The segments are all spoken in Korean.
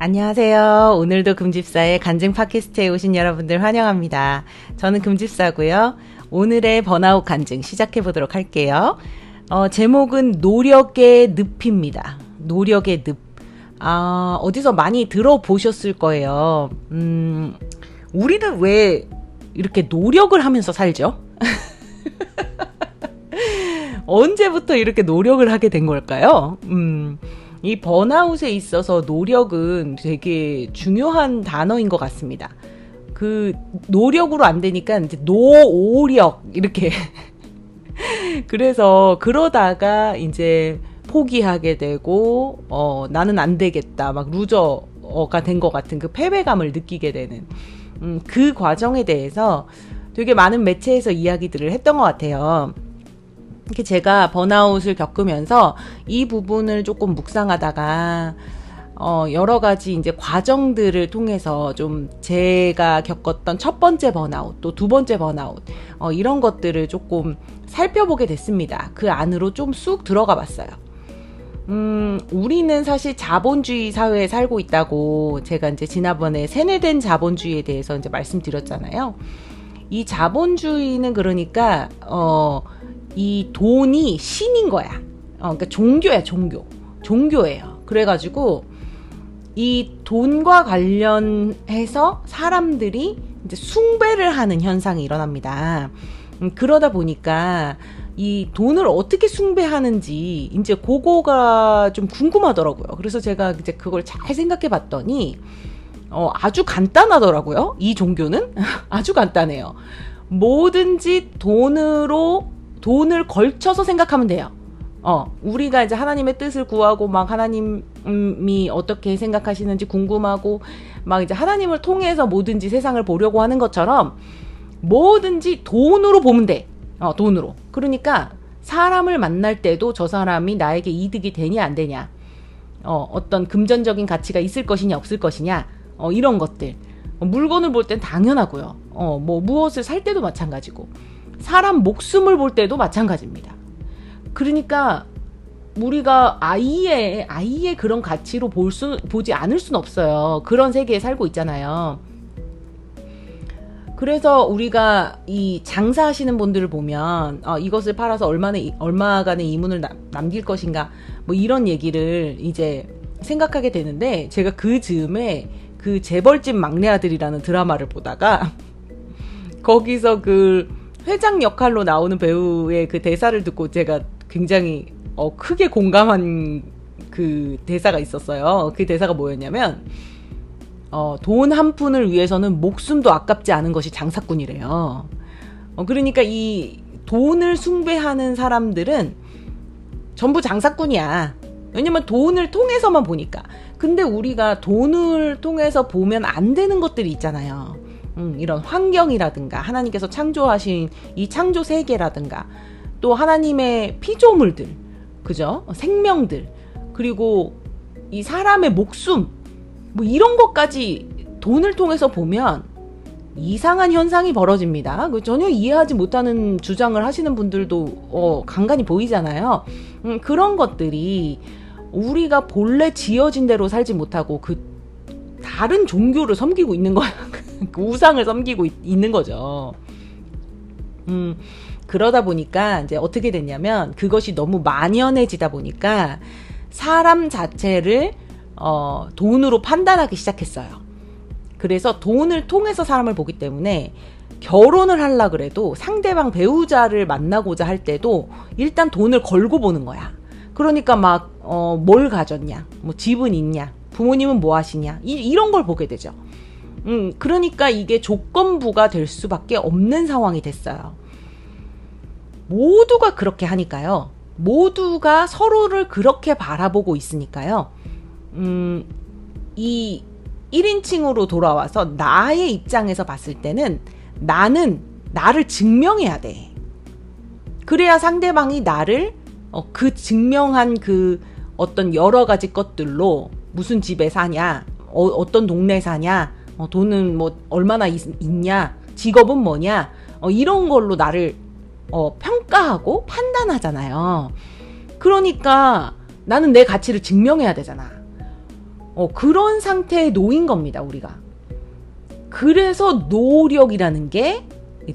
안녕하세요. 오늘도 금집사의 간증 팟캐스트에 오신 여러분들 환영합니다. 저는 금집사고요. 오늘의 번아웃 간증 시작해 보도록 할게요. 제목은 노력의 늪입니다. 노력의 늪. 어디서 많이 들어보셨을 거예요. 우리는 왜 이렇게 노력을 하면서 살죠? 언제부터 이렇게 노력을 하게 된 걸까요? 이 번아웃에 있어서 노력은 되게 중요한 단어인 것 같습니다. 그 노력으로 안 되니까 이제 노오력 이렇게 그래서 그러다가 이제 포기하게 되고 나는 안 되겠다 막 루저가 된 것 같은 그 패배감을 느끼게 되는 그 과정에 대해서 되게 많은 매체에서 이야기들을 했던 것 같아요. 이렇게 제가 번아웃을 겪으면서 이 부분을 조금 묵상하다가 여러 가지 이제 과정들을 통해서 좀 제가 겪었던 첫 번째 번아웃 또 두 번째 번아웃 이런 것들을 조금 살펴보게 됐습니다. 그 안으로 좀 쑥 들어가 봤어요. 우리는 사실 자본주의 사회에 살고 있다고 제가 이제 지난번에 세뇌된 자본주의에 대해서 이제 말씀드렸잖아요. 이 자본주의는 그러니까 이 돈이 신인 거야. 그러니까 종교야, 종교예요. 그래가지고 이 돈과 관련해서 사람들이 이제 숭배를 하는 현상이 일어납니다. 그러다 보니까 이 돈을 어떻게 숭배하는지 이제 그거가 좀 궁금하더라고요. 그래서 제가 이제 그걸 잘 생각해 봤더니 아주 간단하더라고요. 이 종교는 아주 간단해요. 뭐든지 돈을 걸쳐서 생각하면 돼요. 우리가 이제 하나님의 뜻을 구하고 막 하나님이 어떻게 생각하시는지 궁금하고 막 이제 하나님을 통해서 뭐든지 세상을 보려고 하는 것처럼 뭐든지 돈으로 보면 돼. 돈으로. 그러니까 사람을 만날 때도 저 사람이 나에게 이득이 되냐 안 되냐, 어떤 금전적인 가치가 있을 것이냐 없을 것이냐, 이런 것들. 물건을 볼 땐 당연하고요. 뭐 무엇을 살 때도 마찬가지고. 사람 목숨을 볼 때도 마찬가지입니다. 그러니까 우리가 아예 그런 가치로 보지 않을 수는 없어요. 그런 세계에 살고 있잖아요. 그래서 우리가 이 장사하시는 분들을 보면 이것을 팔아서 얼마간의 이문을 남길 것인가 뭐 이런 얘기를 이제 생각하게 되는데, 제가 그 즈음에 그 재벌집 막내 아들이라는 드라마를 보다가 거기서 그 회장 역할로 나오는 배우의 그 대사를 듣고 제가 굉장히 크게 공감한 그 대사가 있었어요. 그 대사가 뭐였냐면 돈 한 푼을 위해서는 목숨도 아깝지 않은 것이 장사꾼이래요. 그러니까 이 돈을 숭배하는 사람들은 전부 장사꾼이야. 왜냐면 돈을 통해서만 보니까. 근데 우리가 돈을 통해서 보면 안 되는 것들이 있잖아요. 이런 환경이라든가 하나님께서 창조하신 이 창조 세계라든가 또 하나님의 피조물들, 그죠? 생명들, 그리고 이 사람의 목숨, 뭐 이런 것까지 돈을 통해서 보면 이상한 현상이 벌어집니다. 전혀 이해하지 못하는 주장을 하시는 분들도 간간히 보이잖아요. 그런 것들이 우리가 본래 지어진 대로 살지 못하고 그 다른 종교를 섬기고 있는 거야. 그 우상을 섬기고 있는 거죠. 그러다 보니까 이제 어떻게 됐냐면 그것이 너무 만연해지다 보니까 사람 자체를 돈으로 판단하기 시작했어요. 그래서 돈을 통해서 사람을 보기 때문에 결혼을 하려고 그래도 상대방 배우자를 만나고자 할 때도 일단 돈을 걸고 보는 거야. 그러니까 막 뭘 가졌냐, 뭐 집은 있냐, 부모님은 뭐 하시냐, 이런 걸 보게 되죠. 그러니까 이게 조건부가 될 수밖에 없는 상황이 됐어요. 모두가 그렇게 하니까요. 모두가 서로를 그렇게 바라보고 있으니까요. 이 1인칭으로 돌아와서 나의 입장에서 봤을 때는 나는 나를 증명해야 돼. 그래야 상대방이 나를 그 증명한 그 어떤 여러 가지 것들로 무슨 집에 사냐, 어떤 동네 사냐, 돈은 뭐 얼마나 있냐, 직업은 뭐냐, 이런 걸로 나를 평가하고 판단하잖아요. 그러니까 나는 내 가치를 증명해야 되잖아. 그런 상태에 놓인 겁니다, 우리가. 그래서 노력이라는 게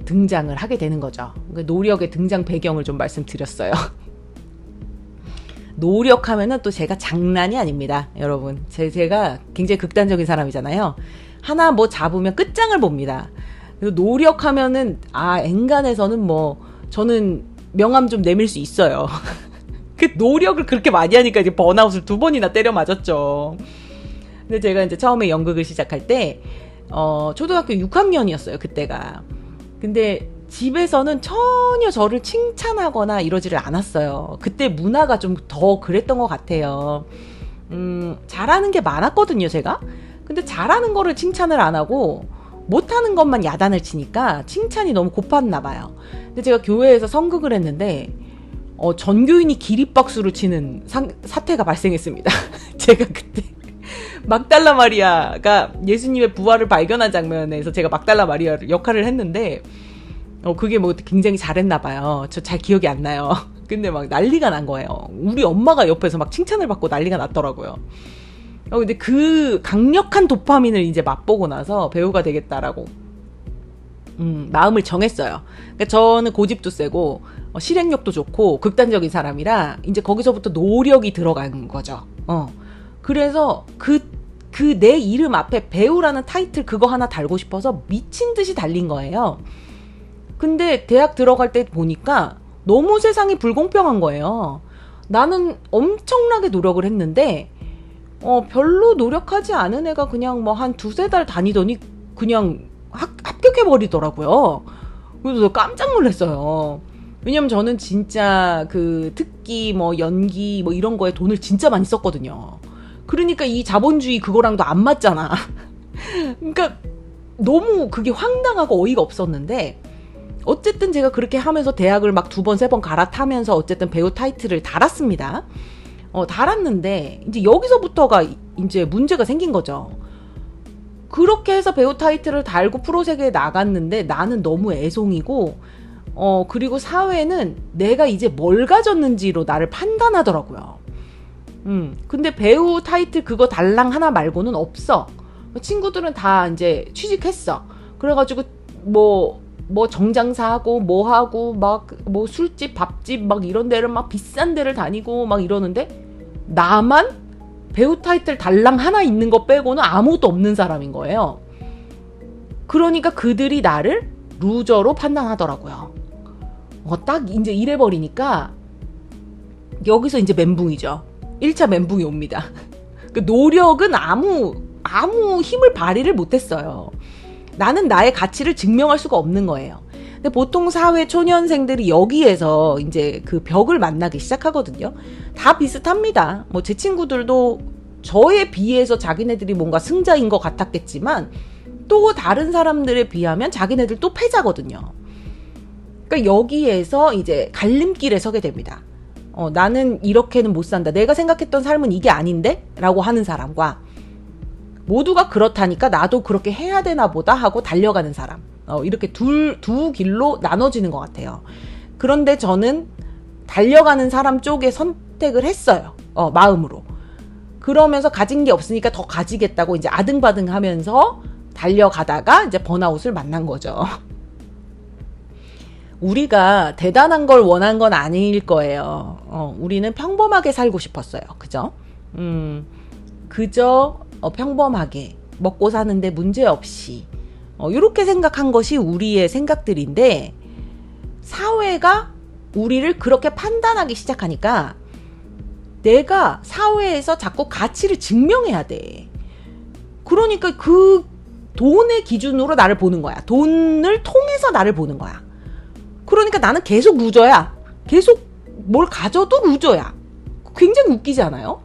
등장을 하게 되는 거죠. 노력의 등장 배경을 좀 말씀드렸어요. 노력하면은 또 제가 장난이 아닙니다, 여러분. 제가 굉장히 극단적인 사람이잖아요. 하나 뭐 잡으면 끝장을 봅니다. 그래서 노력하면은 엔간해서는 뭐 저는 명함 좀 내밀 수 있어요. 그 노력을 그렇게 많이 하니까 이제 번아웃을 2번이나 때려 맞았죠. 근데 제가 이제 처음에 연극을 시작할 때 초등학교 6학년이었어요, 그때가. 근데 집에서는 전혀 저를 칭찬하거나 이러지를 않았어요. 그때 문화가 좀 더 그랬던 것 같아요. 잘하는 게 많았거든요, 제가. 근데 잘하는 거를 칭찬을 안 하고 못하는 것만 야단을 치니까 칭찬이 너무 고팠나 봐요. 근데 제가 교회에서 선극을 했는데 전교인이 기립박수로 치는 사태가 발생했습니다. 제가 그때 막달라 마리아가 예수님의 부활을 발견한 장면에서 제가 막달라 마리아 역할을 했는데 그게 뭐 굉장히 잘했나 봐요. 저 잘 기억이 안 나요. 근데 막 난리가 난 거예요. 우리 엄마가 옆에서 막 칭찬을 받고 난리가 났더라고요. 근데 그 강력한 도파민을 이제 맛보고 나서 배우가 되겠다라고 마음을 정했어요. 그러니까 저는 고집도 세고 실행력도 좋고 극단적인 사람이라 이제 거기서부터 노력이 들어간 거죠. 그래서 그 내 이름 앞에 배우라는 타이틀 그거 하나 달고 싶어서 미친 듯이 달린 거예요. 근데 대학 들어갈 때 보니까 너무 세상이 불공평한 거예요. 나는 엄청나게 노력을 했는데 별로 노력하지 않은 애가 그냥 뭐 한 2-3달 다니더니 그냥 합격해버리더라고요. 그래서 깜짝 놀랐어요. 왜냐면 저는 진짜 그 특기 뭐 연기 뭐 이런 거에 돈을 진짜 많이 썼거든요. 그러니까 이 자본주의 그거랑도 안 맞잖아. 그러니까 너무 그게 황당하고 어이가 없었는데 어쨌든 제가 그렇게 하면서 대학을 막 2번, 3번 갈아타면서 어쨌든 배우 타이틀을 달았습니다. 달았는데 이제 여기서부터가 이제 문제가 생긴 거죠. 그렇게 해서 배우 타이틀을 달고 프로세계에 나갔는데 나는 너무 애송이고 그리고 사회는 내가 이제 뭘 가졌는지로 나를 판단하더라고요. 근데 배우 타이틀 그거 달랑 하나 말고는 없어. 친구들은 다 이제 취직했어. 그래가지고 뭐 정장사하고 뭐 하고 막 뭐 술집 밥집 막 이런 데를 막 비싼 데를 다니고 막 이러는데 나만 배우 타이틀 달랑 하나 있는 거 빼고는 아무것도 없는 사람인 거예요. 그러니까 그들이 나를 루저로 판단하더라고요. 딱 이제 이래버리니까 여기서 이제 멘붕이죠. 1차 멘붕이 옵니다. 그 노력은 아무 힘을 발휘를 못했어요. 나는 나의 가치를 증명할 수가 없는 거예요. 근데 보통 사회 초년생들이 여기에서 이제 그 벽을 만나기 시작하거든요. 다 비슷합니다. 뭐 제 친구들도 저에 비해서 자기네들이 뭔가 승자인 것 같았겠지만 또 다른 사람들에 비하면 자기네들 또 패자거든요. 그러니까 여기에서 이제 갈림길에 서게 됩니다. 나는 이렇게는 못 산다. 내가 생각했던 삶은 이게 아닌데? 라고 하는 사람과 모두가 그렇다니까 나도 그렇게 해야 되나 보다 하고 달려가는 사람. 이렇게 두 길로 나눠지는 것 같아요. 그런데 저는 달려가는 사람 쪽에 선택을 했어요. 마음으로. 그러면서 가진 게 없으니까 더 가지겠다고 이제 아등바등 하면서 달려가다가 이제 번아웃을 만난 거죠. 우리가 대단한 걸 원한 건 아닐 거예요. 우리는 평범하게 살고 싶었어요. 그죠? 그저 평범하게 먹고 사는데 문제 없이 이렇게 생각한 것이 우리의 생각들인데 사회가 우리를 그렇게 판단하기 시작하니까 내가 사회에서 자꾸 가치를 증명해야 돼. 그러니까 그 돈의 기준으로 나를 보는 거야. 돈을 통해서 나를 보는 거야. 그러니까 나는 계속 루저야. 계속 뭘 가져도 루저야. 굉장히 웃기지 않아요?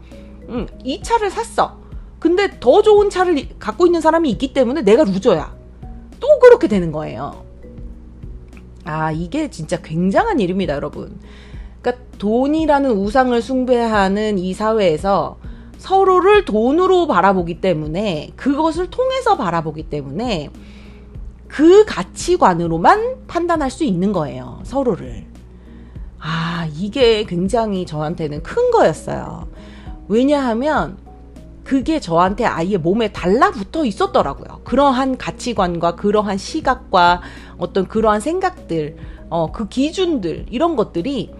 이 차를 샀어. 근데 더 좋은 차를 갖고 있는 사람이 있기 때문에 내가 루저야. 또 그렇게 되는 거예요. 이게 진짜 굉장한 일입니다, 여러분. 그러니까 돈이라는 우상을 숭배하는 이 사회에서 서로를 돈으로 바라보기 때문에 그것을 통해서 바라보기 때문에 그 가치관으로만 판단할 수 있는 거예요. 서로를. 이게 굉장히 저한테는 큰 거였어요. 왜냐하면 그게 저한테 아예 몸에 달라붙어 있었더라고요. 그러한 가치관과 그러한 시각과 어떤 그러한 생각들, 그 기준들, 이런 것들이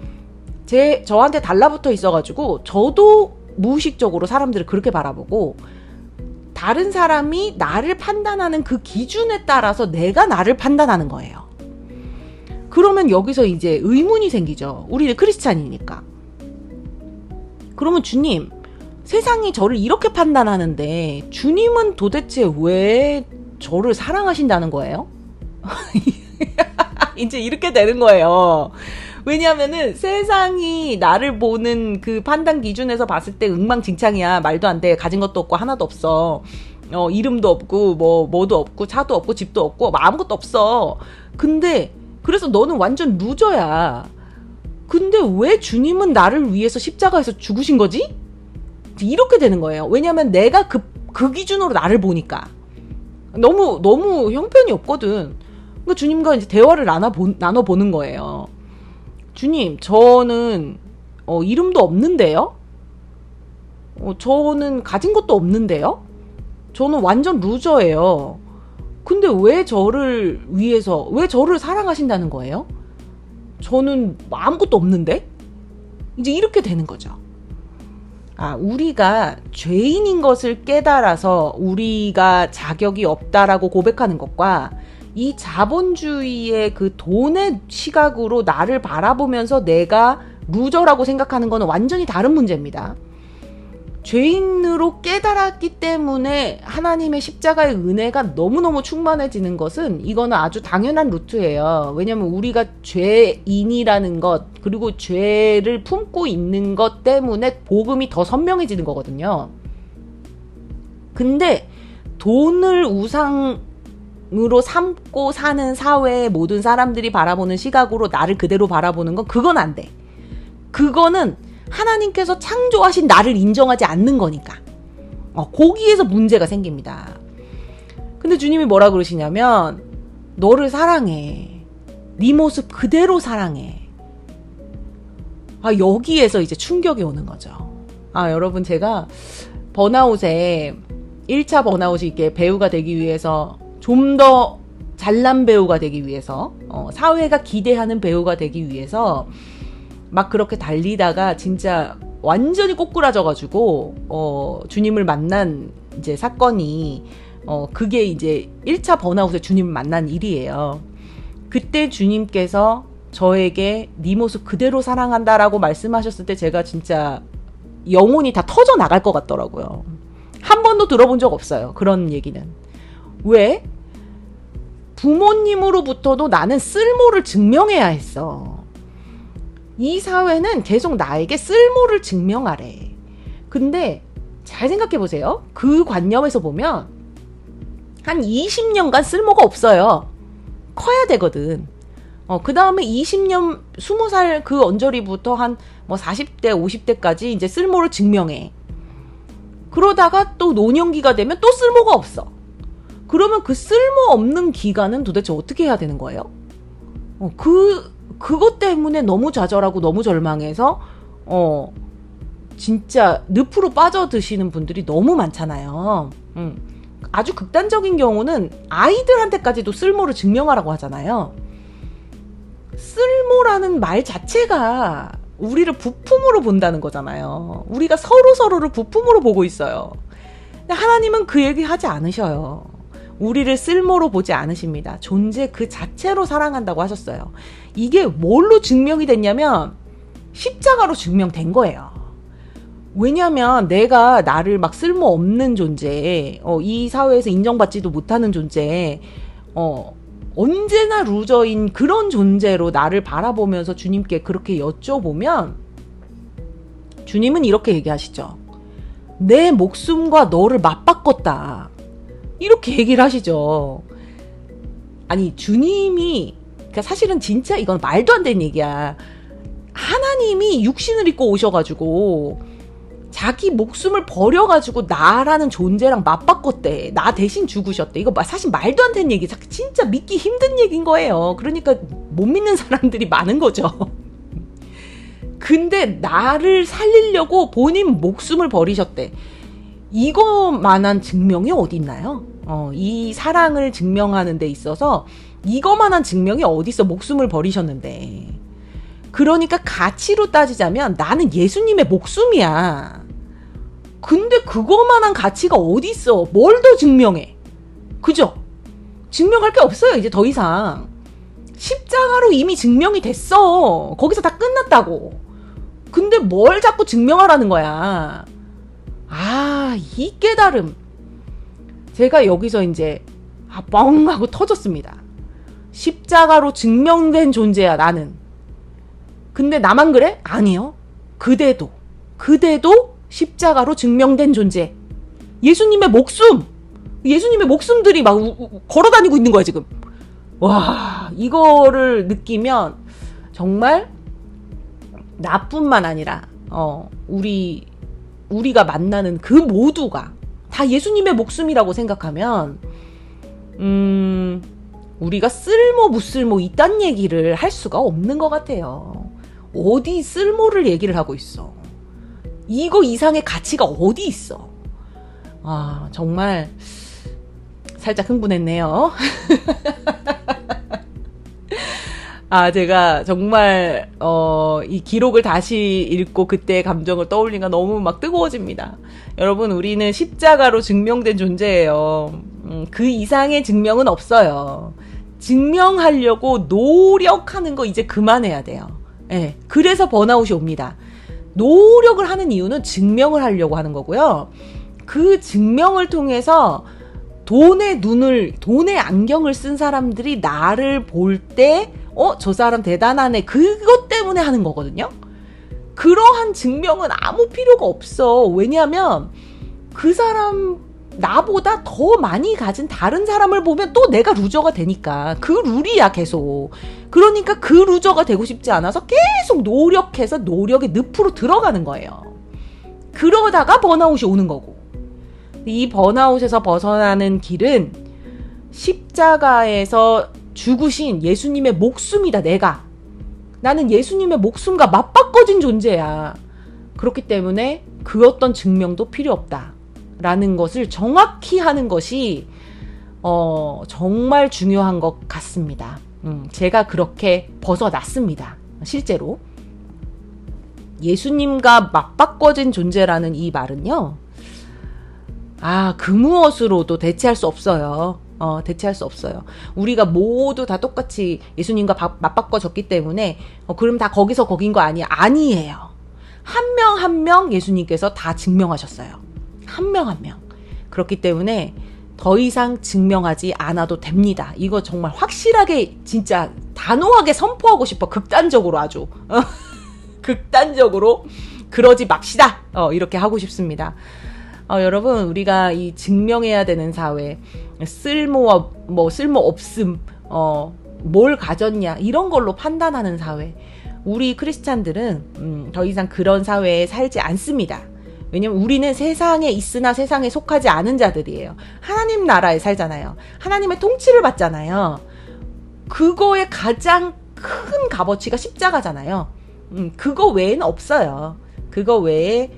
저한테 달라붙어 있어가지고 저도 무의식적으로 사람들을 그렇게 바라보고, 다른 사람이 나를 판단하는 그 기준에 따라서 내가 나를 판단하는 거예요. 그러면 여기서 이제 의문이 생기죠. 우리는 크리스찬이니까. 그러면 주님, 세상이 저를 이렇게 판단하는데 주님은 도대체 왜 저를 사랑하신다는 거예요? 이제 이렇게 되는 거예요. 왜냐하면은 세상이 나를 보는 그 판단 기준에서 봤을 때 엉망진창이야. 말도 안 돼. 가진 것도 없고 하나도 없어. 이름도 없고 뭐도 없고 차도 없고 집도 없고 아무것도 없어. 근데 그래서 너는 완전 루저야. 근데 왜 주님은 나를 위해서 십자가에서 죽으신 거지? 이렇게 되는 거예요. 왜냐면 내가 그 기준으로 나를 보니까 너무 형편이 없거든. 그러니까 주님과 이제 대화를 나눠보는 거예요. 주님, 저는 이름도 없는데요? 저는 가진 것도 없는데요? 저는 완전 루저예요. 근데 왜 저를 위해서, 왜 저를 사랑하신다는 거예요? 저는 아무것도 없는데? 이제 이렇게 되는 거죠. 우리가 죄인인 것을 깨달아서 우리가 자격이 없다라고 고백하는 것과 이 자본주의의 그 돈의 시각으로 나를 바라보면서 내가 루저라고 생각하는 거는 완전히 다른 문제입니다. 죄인으로 깨달았기 때문에 하나님의 십자가의 은혜가 너무너무 충만해지는 것은 이거는 아주 당연한 루트예요. 왜냐면 우리가 죄인이라는 것, 그리고 죄를 품고 있는 것 때문에 복음이 더 선명해지는 거거든요. 근데 돈을 우상으로 삼고 사는 사회의 모든 사람들이 바라보는 시각으로 나를 그대로 바라보는 건 그건 안 돼. 그거는 하나님께서 창조하신 나를 인정하지 않는 거니까. 거기에서 문제가 생깁니다. 근데 주님이 뭐라 그러시냐면 너를 사랑해. 네 모습 그대로 사랑해. 여기에서 이제 충격이 오는 거죠. 여러분, 제가 번아웃에 1차 번아웃이 이게 배우가 되기 위해서 좀 더 잘난 배우가 되기 위해서 사회가 기대하는 배우가 되기 위해서 막 그렇게 달리다가 진짜 완전히 꼬꾸라져가지고 주님을 만난 이제 사건이 그게 이제 1차 번아웃에 주님을 만난 일이에요. 그때 주님께서 저에게 네 모습 그대로 사랑한다라고 말씀하셨을 때 제가 진짜 영혼이 다 터져 나갈 것 같더라고요. 한 번도 들어본 적 없어요. 그런 얘기는. 왜? 부모님으로부터도 나는 쓸모를 증명해야 했어. 이 사회는 계속 나에게 쓸모를 증명하래. 근데 잘 생각해 보세요. 그 관념에서 보면 한 20년간 쓸모가 없어요. 커야 되거든. 그 다음에 20년, 20살 그 언저리부터 한 40대, 50대까지 이제 쓸모를 증명해. 그러다가 또 노년기가 되면 또 쓸모가 없어. 그러면 그 쓸모없는 기간은 도대체 어떻게 해야 되는 거예요? 그것 때문에 너무 좌절하고 너무 절망해서 진짜 늪으로 빠져드시는 분들이 너무 많잖아요. 아주 극단적인 경우는 아이들한테까지도 쓸모를 증명하라고 하잖아요. 쓸모라는 말 자체가 우리를 부품으로 본다는 거잖아요. 우리가 서로를 부품으로 보고 있어요. 근데 하나님은 그 얘기 하지 않으셔요. 우리를 쓸모로 보지 않으십니다. 존재 그 자체로 사랑한다고 하셨어요. 이게 뭘로 증명이 됐냐면 십자가로 증명된 거예요. 왜냐면 내가 나를 막 쓸모없는 존재, 이 사회에서 인정받지도 못하는 존재, 언제나 루저인 그런 존재로 나를 바라보면서 주님께 그렇게 여쭤보면 주님은 이렇게 얘기하시죠. 내 목숨과 너를 맞바꿨다. 이렇게 얘기를 하시죠. 아니, 주님이, 그러니까 사실은 진짜 이건 말도 안 되는 얘기야. 하나님이 육신을 입고 오셔가지고 자기 목숨을 버려가지고 나라는 존재랑 맞바꿨대. 나 대신 죽으셨대. 이거 사실 말도 안 되는 얘기. 진짜 믿기 힘든 얘기인 거예요. 그러니까 못 믿는 사람들이 많은 거죠. 근데 나를 살리려고 본인 목숨을 버리셨대. 이거만한 증명이 어디 있나요? 이 사랑을 증명하는 데 있어서 이거만한 증명이 어디 있어? 목숨을 버리셨는데. 그러니까 가치로 따지자면 나는 예수님의 목숨이야. 근데 그거만한 가치가 어디 있어? 뭘 더 증명해? 그죠? 증명할 게 없어요, 이제 더 이상. 십자가로 이미 증명이 됐어. 거기서 다 끝났다고. 근데 뭘 자꾸 증명하라는 거야. 아, 이 깨달음. 제가 여기서 이제 뻥 하고 터졌습니다. 십자가로 증명된 존재야, 나는. 근데 나만 그래? 아니요. 그대도 십자가로 증명된 존재. 예수님의 목숨들이 막 걸어다니고 있는 거야, 지금. 와, 이거를 느끼면 정말 나뿐만 아니라 우리가 만나는 그 모두가 다 예수님의 목숨이라고 생각하면 우리가 쓸모 무쓸모 이딴 얘기를 할 수가 없는 것 같아요. 어디 쓸모를 얘기를 하고 있어. 이거 이상의 가치가 어디 있어. 아, 정말 살짝 흥분했네요. 아, 제가 정말 이 기록을 다시 읽고 그때의 감정을 떠올리니까 너무 막 뜨거워집니다. 여러분, 우리는 십자가로 증명된 존재예요. 그 이상의 증명은 없어요. 증명하려고 노력하는 거 이제 그만해야 돼요. 네, 그래서 번아웃이 옵니다. 노력을 하는 이유는 증명을 하려고 하는 거고요. 그 증명을 통해서 돈의 안경을 쓴 사람들이 나를 볼 때 저 사람 대단하네. 그것 때문에 하는 거거든요. 그러한 증명은 아무 필요가 없어. 왜냐하면 그 사람 나보다 더 많이 가진 다른 사람을 보면 또 내가 루저가 되니까. 그 룰이야, 계속. 그러니까 그 루저가 되고 싶지 않아서 계속 노력해서 노력의 늪으로 들어가는 거예요. 그러다가 번아웃이 오는 거고. 이 번아웃에서 벗어나는 길은 십자가에서 죽으신 예수님의 목숨이다, 내가. 나는 예수님의 목숨과 맞바꿔진 존재야. 그렇기 때문에 그 어떤 증명도 필요 없다. 라는 것을 정확히 하는 것이 정말 중요한 것 같습니다. 제가 그렇게 벗어났습니다. 실제로. 예수님과 맞바꿔진 존재라는 이 말은요. 그 무엇으로도 대체할 수 없어요. 대체할 수 없어요. 우리가 모두 다 똑같이 예수님과 맞바꿔졌기 때문에 그럼 다 거기서 거긴 거 아니야? 아니에요. 한 명 한 명 예수님께서 다 증명하셨어요. 한 명 한 명. 그렇기 때문에 더 이상 증명하지 않아도 됩니다. 이거 정말 확실하게 진짜 단호하게 선포하고 싶어. 극단적으로 아주. 극단적으로 그러지 맙시다. 이렇게 하고 싶습니다. 여러분, 우리가 이 증명해야 되는 사회, 쓸모와 쓸모 없음, 뭘 가졌냐 이런 걸로 판단하는 사회. 우리 크리스찬들은 더 이상 그런 사회에 살지 않습니다. 왜냐면 우리는 세상에 있으나 세상에 속하지 않은 자들이에요. 하나님 나라에 살잖아요. 하나님의 통치를 받잖아요. 그거의 가장 큰 값어치가 십자가잖아요. 그거 외에는 없어요. 그거 외에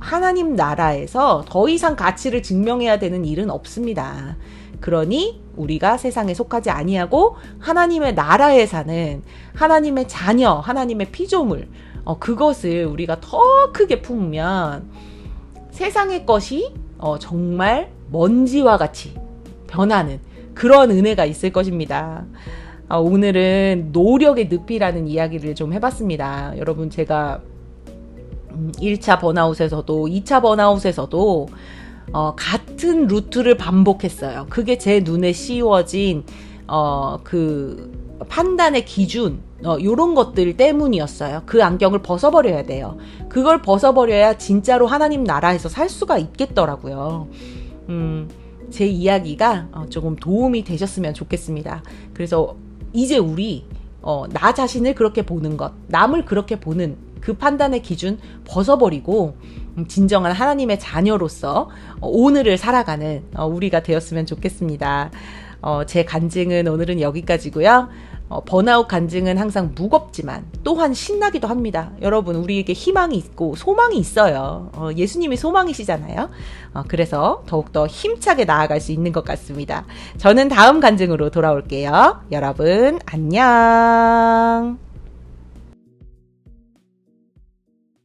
하나님 나라에서 더 이상 가치를 증명해야 되는 일은 없습니다. 그러니 우리가 세상에 속하지 아니하고 하나님의 나라에 사는 하나님의 자녀, 하나님의 피조물, 그것을 우리가 더 크게 품으면 세상의 것이 정말 먼지와 같이 변하는 그런 은혜가 있을 것입니다. 오늘은 노력의 늪이라는 이야기를 좀 해봤습니다. 여러분, 제가 1차 번아웃에서도 2차 번아웃에서도 같은 루트를 반복했어요. 그게 제 눈에 씌워진 그 판단의 기준, 요런 것들 때문이었어요. 그 안경을 벗어버려야 돼요. 그걸 벗어버려야 진짜로 하나님 나라에서 살 수가 있겠더라고요. 제 이야기가 조금 도움이 되셨으면 좋겠습니다. 그래서 이제 우리 나 자신을 그렇게 보는 것, 남을 그렇게 보는 그 판단의 기준 벗어버리고 진정한 하나님의 자녀로서 오늘을 살아가는 우리가 되었으면 좋겠습니다. 제 간증은 오늘은 여기까지고요. 번아웃 간증은 항상 무겁지만 또한 신나기도 합니다. 여러분, 우리에게 희망이 있고 소망이 있어요. 예수님이 소망이시잖아요. 그래서 더욱더 힘차게 나아갈 수 있는 것 같습니다. 저는 다음 간증으로 돌아올게요. 여러분, 안녕.